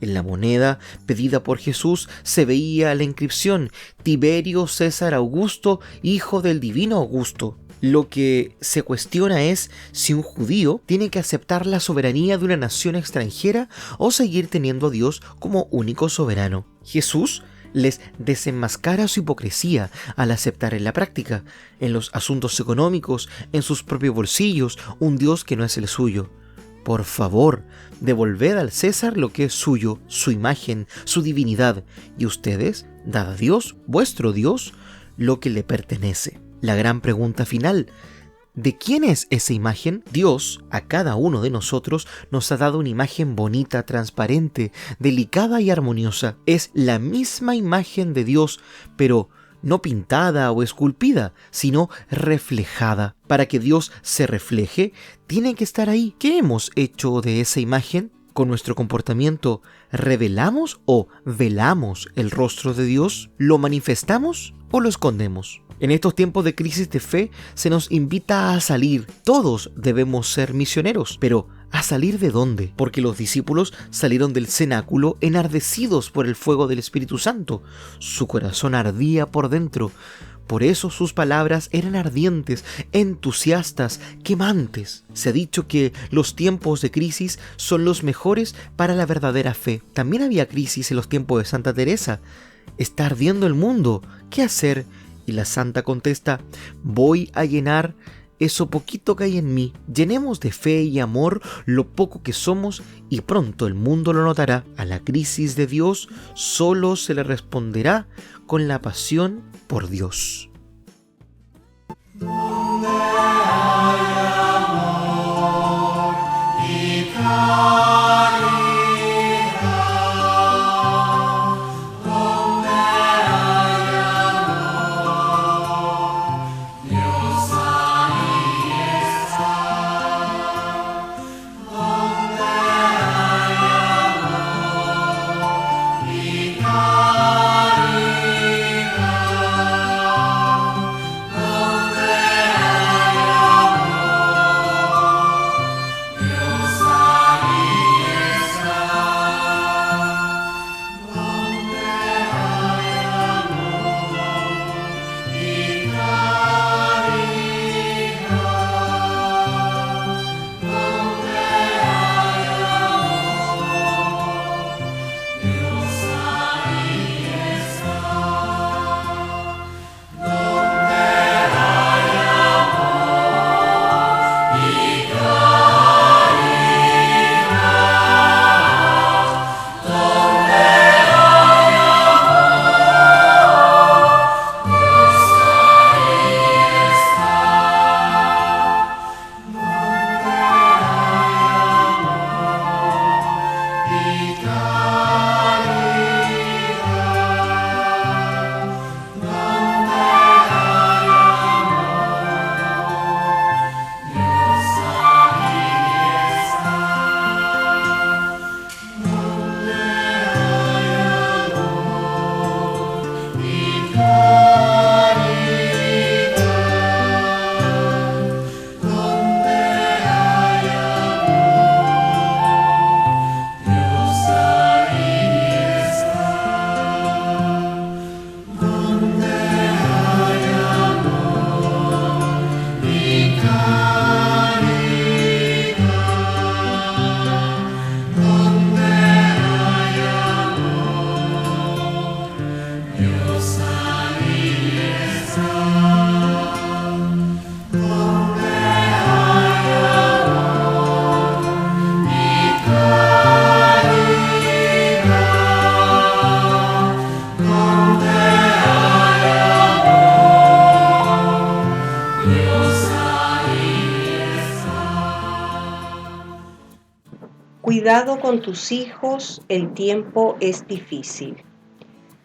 En la moneda pedida por Jesús se veía la inscripción: Tiberio César Augusto, hijo del divino Augusto. Lo que se cuestiona es si un judío tiene que aceptar la soberanía de una nación extranjera o seguir teniendo a Dios como único soberano. Jesús les desenmascara su hipocresía al aceptar en la práctica, en los asuntos económicos, en sus propios bolsillos, un Dios que no es el suyo. Por favor, devolved al César lo que es suyo, su imagen, su divinidad, y ustedes, dad a Dios, vuestro Dios, lo que le pertenece. La gran pregunta final: ¿de quién es esa imagen? Dios, a cada uno de nosotros, nos ha dado una imagen bonita, transparente, delicada y armoniosa. Es la misma imagen de Dios, pero no pintada o esculpida, sino reflejada. Para que Dios se refleje, tiene que estar ahí. ¿Qué hemos hecho de esa imagen? ¿Con nuestro comportamiento revelamos o velamos el rostro de Dios? ¿Lo manifestamos o lo escondemos? En estos tiempos de crisis de fe se nos invita a salir. Todos debemos ser misioneros, pero ¿a salir de dónde? Porque los discípulos salieron del cenáculo enardecidos por el fuego del Espíritu Santo. Su corazón ardía por dentro. Por eso sus palabras eran ardientes, entusiastas, quemantes. Se ha dicho que los tiempos de crisis son los mejores para la verdadera fe. También había crisis en los tiempos de Santa Teresa. Está ardiendo el mundo. ¿Qué hacer? Y la santa contesta: voy a llenar eso poquito que hay en mí. Llenemos de fe y amor lo poco que somos y pronto el mundo lo notará. A la crisis de Dios solo se le responderá con la pasión por Dios. Donde hay amor y caridad, donde hay amor, Dios ahí está. Donde hay amor y caridad, Dios ahí Cuidado con tus hijos, el tiempo es difícil.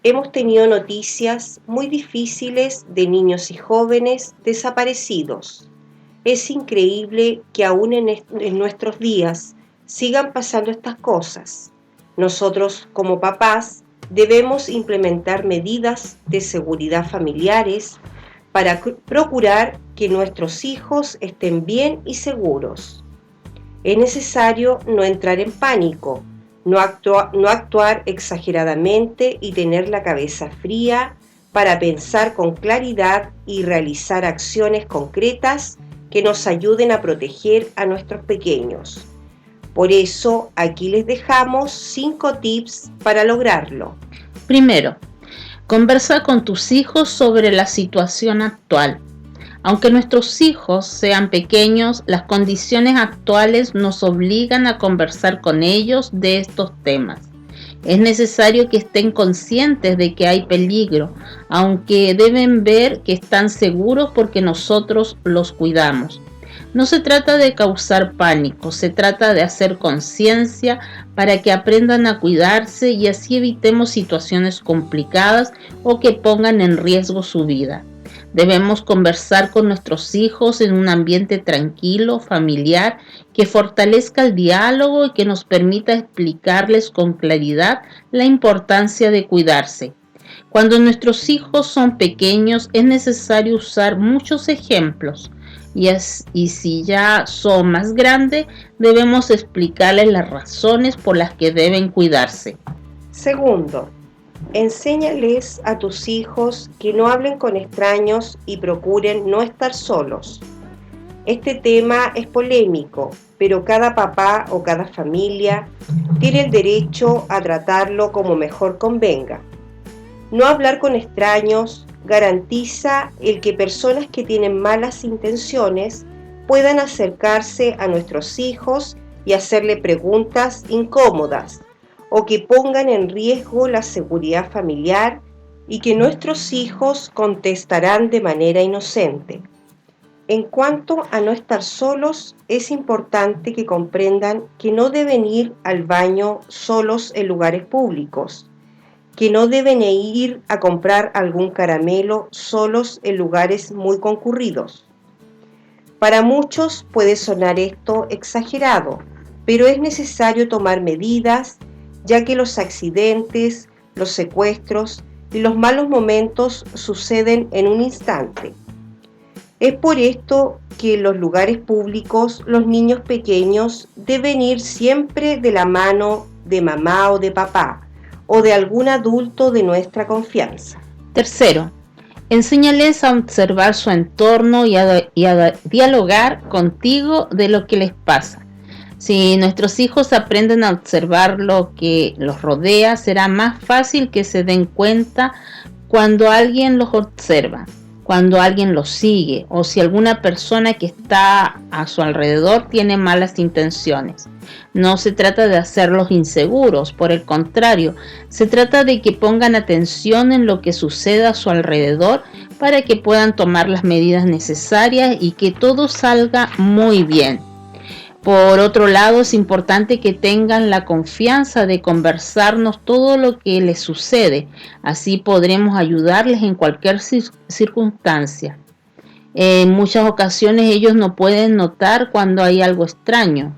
Hemos tenido noticias muy difíciles de niños y jóvenes desaparecidos. Es increíble que aún en nuestros días sigan pasando estas cosas. Nosotros, como papás, debemos implementar medidas de seguridad familiares para procurar que nuestros hijos estén bien y seguros. Es necesario no entrar en pánico, no actuar exageradamente y tener la cabeza fría para pensar con claridad y realizar acciones concretas que nos ayuden a proteger a nuestros pequeños. Por eso, aquí les dejamos 5 tips para lograrlo. Primero, conversa con tus hijos sobre la situación actual. Aunque nuestros hijos sean pequeños, las condiciones actuales nos obligan a conversar con ellos de estos temas. Es necesario que estén conscientes de que hay peligro, aunque deben ver que están seguros porque nosotros los cuidamos. No se trata de causar pánico, se trata de hacer conciencia para que aprendan a cuidarse y así evitemos situaciones complicadas o que pongan en riesgo su vida. Debemos conversar con nuestros hijos en un ambiente tranquilo, familiar, que fortalezca el diálogo y que nos permita explicarles con claridad la importancia de cuidarse. Cuando nuestros hijos son pequeños es necesario usar muchos ejemplos y si ya son más grandes debemos explicarles las razones por las que deben cuidarse. Segundo, enséñales a tus hijos que no hablen con extraños y procuren no estar solos. Este tema es polémico, pero cada papá o cada familia tiene el derecho a tratarlo como mejor convenga. No hablar con extraños garantiza el que personas que tienen malas intenciones puedan acercarse a nuestros hijos y hacerle preguntas incómodas, o que pongan en riesgo la seguridad familiar y que nuestros hijos contestarán de manera inocente. En cuanto a no estar solos, es importante que comprendan que no deben ir al baño solos en lugares públicos, que no deben ir a comprar algún caramelo solos en lugares muy concurridos. Para muchos puede sonar esto exagerado, pero es necesario tomar medidas ya que los accidentes, los secuestros y los malos momentos suceden en un instante. Es por esto que en los lugares públicos los niños pequeños deben ir siempre de la mano de mamá o de papá o de algún adulto de nuestra confianza. Tercero, enséñales a observar su entorno y a dialogar contigo de lo que les pasa. Si nuestros hijos aprenden a observar lo que los rodea, será más fácil que se den cuenta cuando alguien los observa, cuando alguien los sigue o si alguna persona que está a su alrededor tiene malas intenciones. No se trata de hacerlos inseguros, por el contrario, se trata de que pongan atención en lo que sucede a su alrededor para que puedan tomar las medidas necesarias y que todo salga muy bien. Por otro lado, es importante que tengan la confianza de conversarnos todo lo que les sucede. Así podremos ayudarles en cualquier circunstancia. En muchas ocasiones ellos no pueden notar cuando hay algo extraño.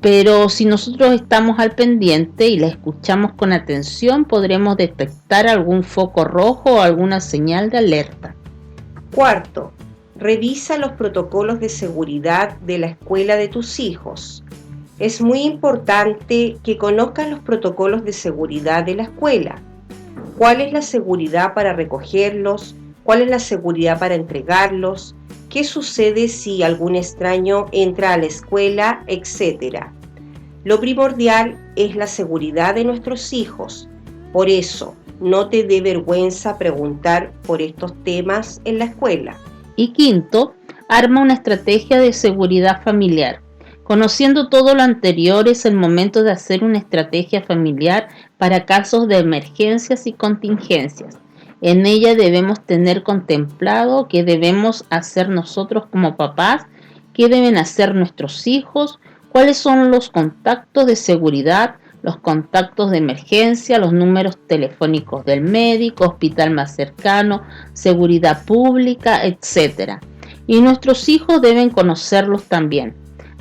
Pero si nosotros estamos al pendiente y la escuchamos con atención, podremos detectar algún foco rojo o alguna señal de alerta. Cuarto, revisa los protocolos de seguridad de la escuela de tus hijos. Es muy importante que conozcan los protocolos de seguridad de la escuela. ¿Cuál es la seguridad para recogerlos? ¿Cuál es la seguridad para entregarlos? ¿Qué sucede si algún extraño entra a la escuela, etcétera? Lo primordial es la seguridad de nuestros hijos. Por eso, no te dé vergüenza preguntar por estos temas en la escuela. Y quinto, arma una estrategia de seguridad familiar. Conociendo todo lo anterior, es el momento de hacer una estrategia familiar para casos de emergencias y contingencias. En ella debemos tener contemplado qué debemos hacer nosotros como papás, qué deben hacer nuestros hijos, cuáles son los contactos de seguridad, los contactos de emergencia, los números telefónicos del médico, hospital más cercano, seguridad pública, etc. Y nuestros hijos deben conocerlos también.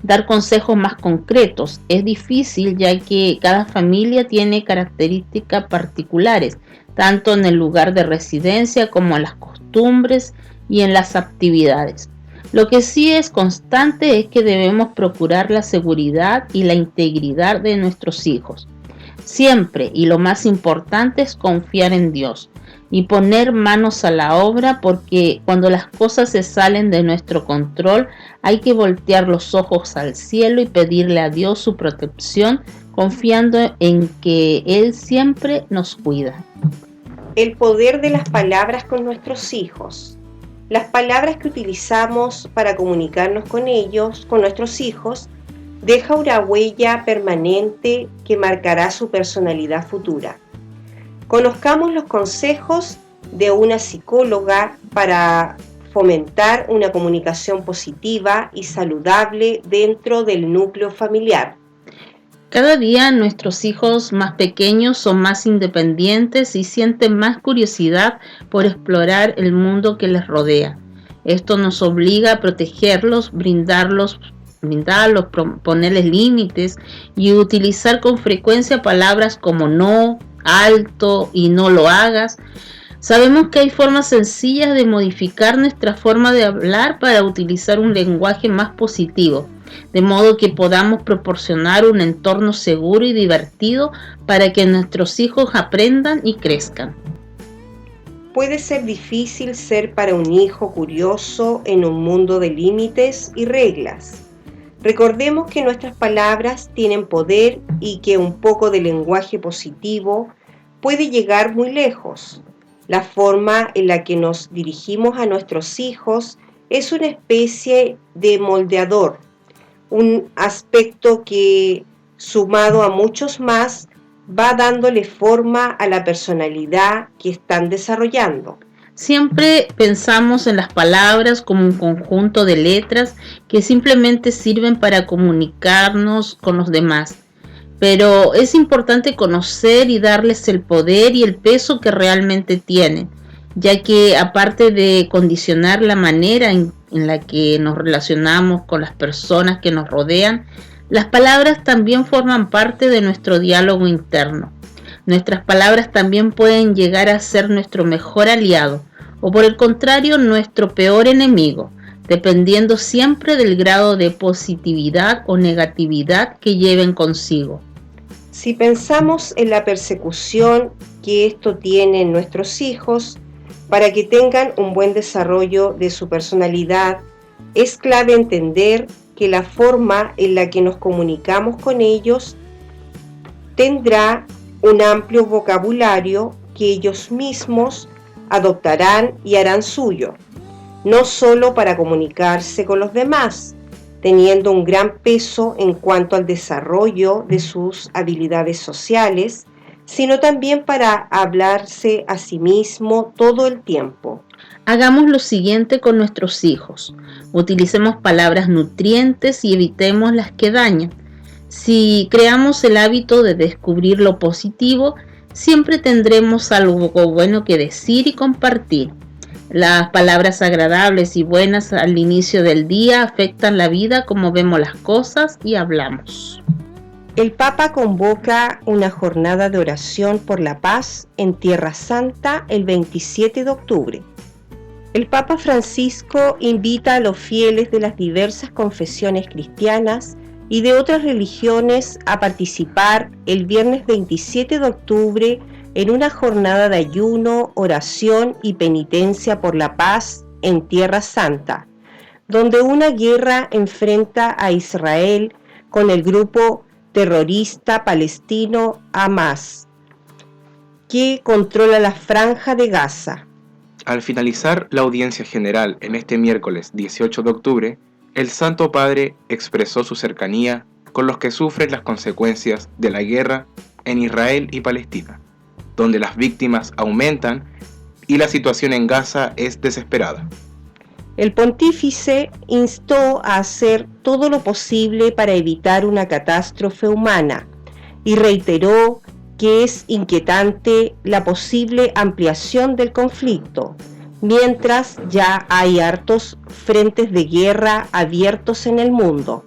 Dar consejos más concretos es difícil, ya que cada familia tiene características particulares, tanto en el lugar de residencia como en las costumbres y en las actividades. Lo que sí es constante es que debemos procurar la seguridad y la integridad de nuestros hijos. Siempre, y lo más importante, es confiar en Dios y poner manos a la obra, porque cuando las cosas se salen de nuestro control hay que voltear los ojos al cielo y pedirle a Dios su protección, confiando en que Él siempre nos cuida. El poder de las palabras con nuestros hijos. Las palabras que utilizamos para comunicarnos con ellos, con nuestros hijos, deja una huella permanente que marcará su personalidad futura. Conozcamos los consejos de una psicóloga para fomentar una comunicación positiva y saludable dentro del núcleo familiar. Cada día nuestros hijos más pequeños son más independientes y sienten más curiosidad por explorar el mundo que les rodea. Esto nos obliga a protegerlos, brindarlos, ponerles límites y utilizar con frecuencia palabras como no, alto y no lo hagas. Sabemos que hay formas sencillas de modificar nuestra forma de hablar para utilizar un lenguaje más positivo, de modo que podamos proporcionar un entorno seguro y divertido para que nuestros hijos aprendan y crezcan. Puede ser difícil ser para un hijo curioso en un mundo de límites y reglas. Recordemos que nuestras palabras tienen poder y que un poco de lenguaje positivo puede llegar muy lejos. La forma en la que nos dirigimos a nuestros hijos es una especie de moldeador, un aspecto que, sumado a muchos más, va dándole forma a la personalidad que están desarrollando. Siempre pensamos en las palabras como un conjunto de letras que simplemente sirven para comunicarnos con los demás. Pero es importante conocer y darles el poder y el peso que realmente tienen, ya que aparte de condicionar la manera en la que nos relacionamos con las personas que nos rodean, las palabras también forman parte de nuestro diálogo interno. Nuestras palabras también pueden llegar a ser nuestro mejor aliado, o por el contrario, nuestro peor enemigo, dependiendo siempre del grado de positividad o negatividad que lleven consigo. Si pensamos en la persecución que esto tiene en nuestros hijos, para que tengan un buen desarrollo de su personalidad, es clave entender que la forma en la que nos comunicamos con ellos tendrá un amplio vocabulario que ellos mismos adoptarán y harán suyo, no solo para comunicarse con los demás, teniendo un gran peso en cuanto al desarrollo de sus habilidades sociales, sino también para hablarse a sí mismo todo el tiempo. Hagamos lo siguiente con nuestros hijos. Utilicemos palabras nutrientes y evitemos las que dañan. Si creamos el hábito de descubrir lo positivo, siempre tendremos algo bueno que decir y compartir. Las palabras agradables y buenas al inicio del día afectan la vida como vemos las cosas y hablamos. El Papa convoca una jornada de oración por la paz en Tierra Santa el 27 de octubre. El Papa Francisco invita a los fieles de las diversas confesiones cristianas y de otras religiones a participar el viernes 27 de octubre en una jornada de ayuno, oración y penitencia por la paz en Tierra Santa, donde una guerra enfrenta a Israel con el grupo terrorista palestino Hamas, que controla la franja de Gaza. Al finalizar la audiencia general en este miércoles 18 de octubre, el Santo Padre expresó su cercanía con los que sufren las consecuencias de la guerra en Israel y Palestina, donde las víctimas aumentan y la situación en Gaza es desesperada. El pontífice instó a hacer todo lo posible para evitar una catástrofe humana y reiteró que es inquietante la posible ampliación del conflicto, mientras ya hay hartos frentes de guerra abiertos en el mundo.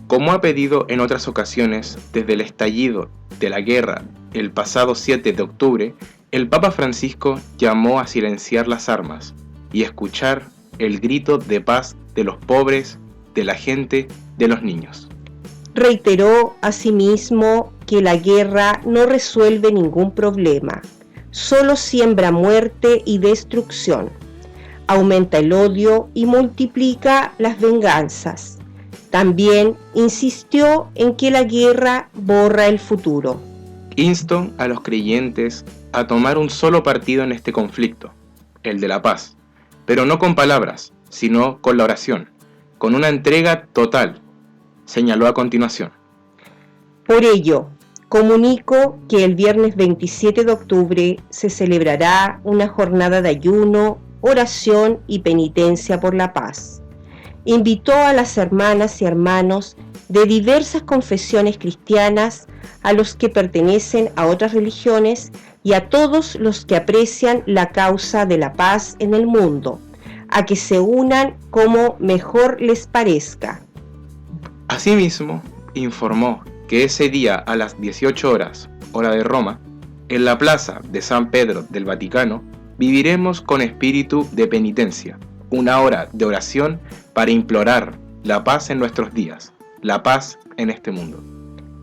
Como ha pedido en otras ocasiones, desde el estallido de la guerra el pasado 7 de octubre, el Papa Francisco llamó a silenciar las armas y escuchar el grito de paz de los pobres, de la gente, de los niños. Reiteró asimismo que la guerra no resuelve ningún problema, solo siembra muerte y destrucción, aumenta el odio y multiplica las venganzas. También insistió en que la guerra borra el futuro. Insto a los creyentes a tomar un solo partido en este conflicto, el de la paz, pero no con palabras, sino con la oración, con una entrega total, señaló a continuación. Por ello, comunico que el viernes 27 de octubre se celebrará una jornada de ayuno, oración y penitencia por la paz. Invitó a las hermanas y hermanos de diversas confesiones cristianas, a los que pertenecen a otras religiones y a todos los que aprecian la causa de la paz en el mundo, a que se unan como mejor les parezca. Asimismo, informó que ese día a las 18 horas, hora de Roma, en la plaza de San Pedro del Vaticano, viviremos con espíritu de penitencia, una hora de oración para implorar la paz en nuestros días, la paz en este mundo.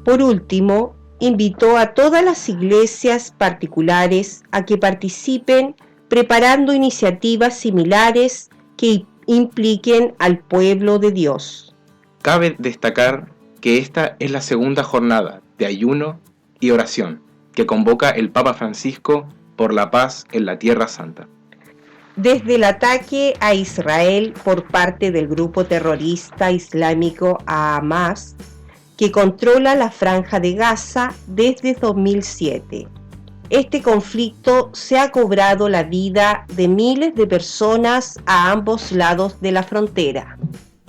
Por último, invitó a todas las iglesias particulares a que participen preparando iniciativas similares que impliquen al pueblo de Dios. Cabe destacar que esta es la segunda jornada de ayuno y oración que convoca el Papa Francisco por la paz en la Tierra Santa. Desde el ataque a Israel por parte del grupo terrorista islámico Hamas, que controla la Franja de Gaza desde 2007. Este conflicto se ha cobrado la vida de miles de personas a ambos lados de la frontera.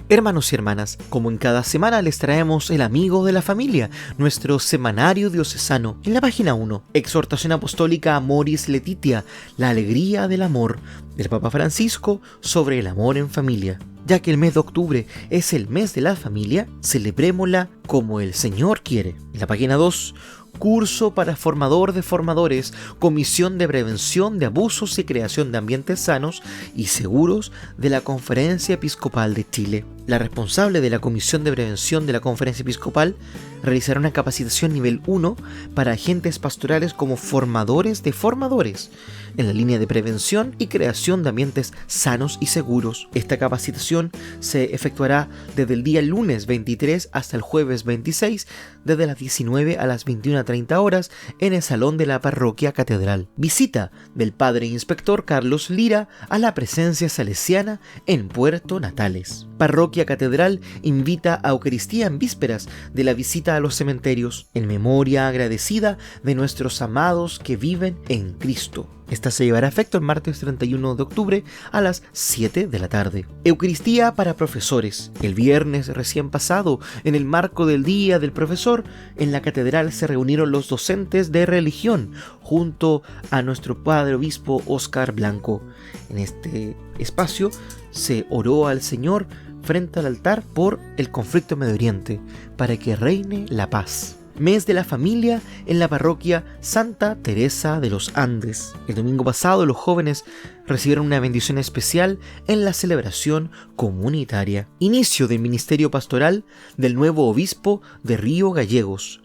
Hermanos y hermanas, como en cada semana les traemos el amigo de la familia, nuestro semanario diocesano. En la página 1, exhortación apostólica Amoris Laetitia, la alegría del amor, del Papa Francisco sobre el amor en familia. Ya que el mes de octubre es el mes de la familia, celebrémosla como el Señor quiere. En la página 2, curso para formador de formadores, comisión de prevención de abusos y creación de ambientes sanos y seguros de la Conferencia Episcopal de Chile. La responsable de la comisión de prevención de la Conferencia Episcopal realizará una capacitación nivel 1 para agentes pastorales como formadores de formadores en la línea de prevención y creación de ambientes sanos y seguros. Esta capacitación se efectuará desde el día lunes 23 hasta el jueves 26, desde las 19 a las 21:30 horas en el salón de la parroquia catedral. Visita del Padre Inspector Carlos Lira a la presencia salesiana en Puerto Natales. Parroquia Catedral invita a Eucaristía en vísperas de la visita a los cementerios, en memoria agradecida de nuestros amados que viven en Cristo. Esta se llevará a efecto el martes 31 de octubre a las 7 de la tarde. Eucaristía para profesores. El viernes recién pasado, en el marco del Día del Profesor, en la catedral se reunieron los docentes de religión junto a nuestro padre obispo Óscar Blanco. En este espacio se oró al Señor frente al altar por el conflicto en Medio Oriente, para que reine la paz. Mes de la familia en la parroquia Santa Teresa de los Andes. El domingo pasado los jóvenes recibieron una bendición especial en la celebración comunitaria. Inicio del ministerio pastoral del nuevo obispo de Río Gallegos.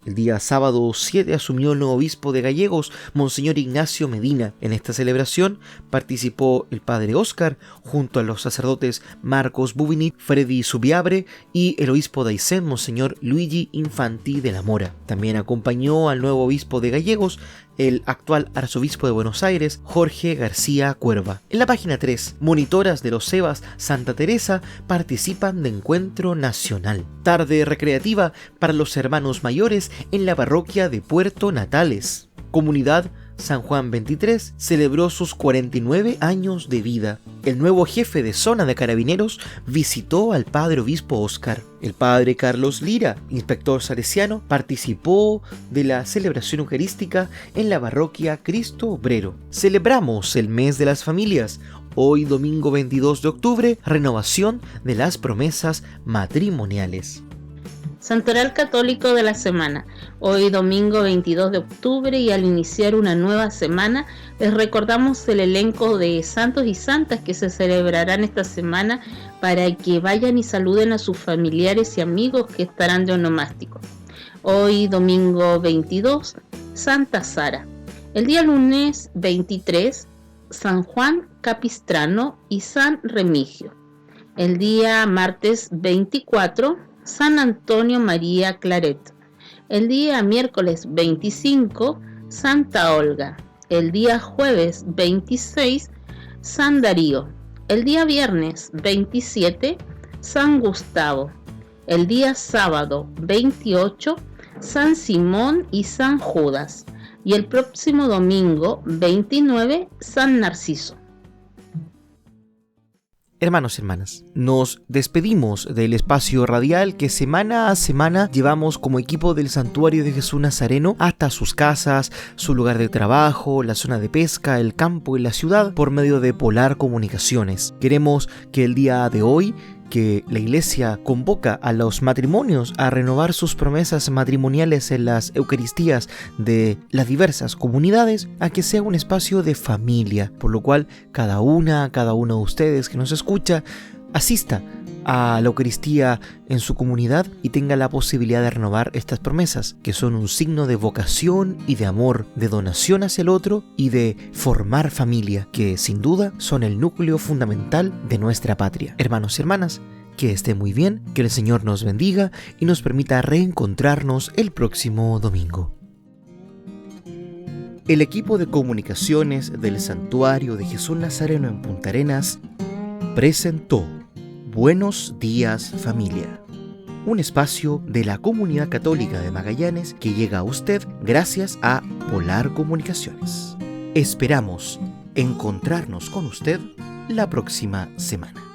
El día sábado 7 asumió el nuevo obispo de Gallegos, Monseñor Ignacio Medina. En esta celebración participó el padre Óscar junto a los sacerdotes Marcos Bubinit, Freddy Subiabre y el obispo de Aysén, Monseñor Luigi Infanti de la Mora. También acompañó al nuevo obispo de Gallegos, el actual arzobispo de Buenos Aires, Jorge García Cuerva. En la página 3, monitoras de los Sebas Santa Teresa participan de encuentro nacional. Tarde recreativa para los hermanos mayores en la parroquia de Puerto Natales. Comunidad San Juan XXIII celebró sus 49 años de vida. El nuevo jefe de zona de Carabineros visitó al padre obispo Óscar. El padre Carlos Lira, inspector salesiano, participó de la celebración eucarística en la parroquia Cristo Obrero. Celebramos el mes de las familias. Hoy, domingo 22 de octubre, renovación de las promesas matrimoniales. Santoral católico de la semana. Hoy domingo 22 de octubre y al iniciar una nueva semana les recordamos el elenco de santos y santas que se celebrarán esta semana para que vayan y saluden a sus familiares y amigos que estarán de onomástico. Hoy domingo 22, Santa Sara. El día lunes 23, San Juan Capistrano y San Remigio. El día martes 24, San Antonio María Claret. El día miércoles 25, Santa Olga. El día jueves 26, San Darío. El día viernes 27, San Gustavo. El día sábado 28, San Simón y San Judas. Y el próximo domingo 29, San Narciso. Hermanos y hermanas, nos despedimos del espacio radial que semana a semana llevamos como equipo del Santuario de Jesús Nazareno hasta sus casas, su lugar de trabajo, la zona de pesca, el campo y la ciudad por medio de Polar Comunicaciones. Queremos que el día de hoy, que la Iglesia convoca a los matrimonios a renovar sus promesas matrimoniales en las Eucaristías de las diversas comunidades, a que sea un espacio de familia, por lo cual cada uno de ustedes que nos escucha asista a la Eucaristía en su comunidad y tenga la posibilidad de renovar estas promesas, que son un signo de vocación y de amor, de donación hacia el otro y de formar familia, que sin duda son el núcleo fundamental de nuestra patria. Hermanos y hermanas, que esté muy bien, que el Señor nos bendiga y nos permita reencontrarnos el próximo domingo. El equipo de comunicaciones del Santuario de Jesús Nazareno en Punta Arenas presentó Buenos Días Familia, un espacio de la comunidad católica de Magallanes que llega a usted gracias a Polar Comunicaciones. Esperamos encontrarnos con usted la próxima semana.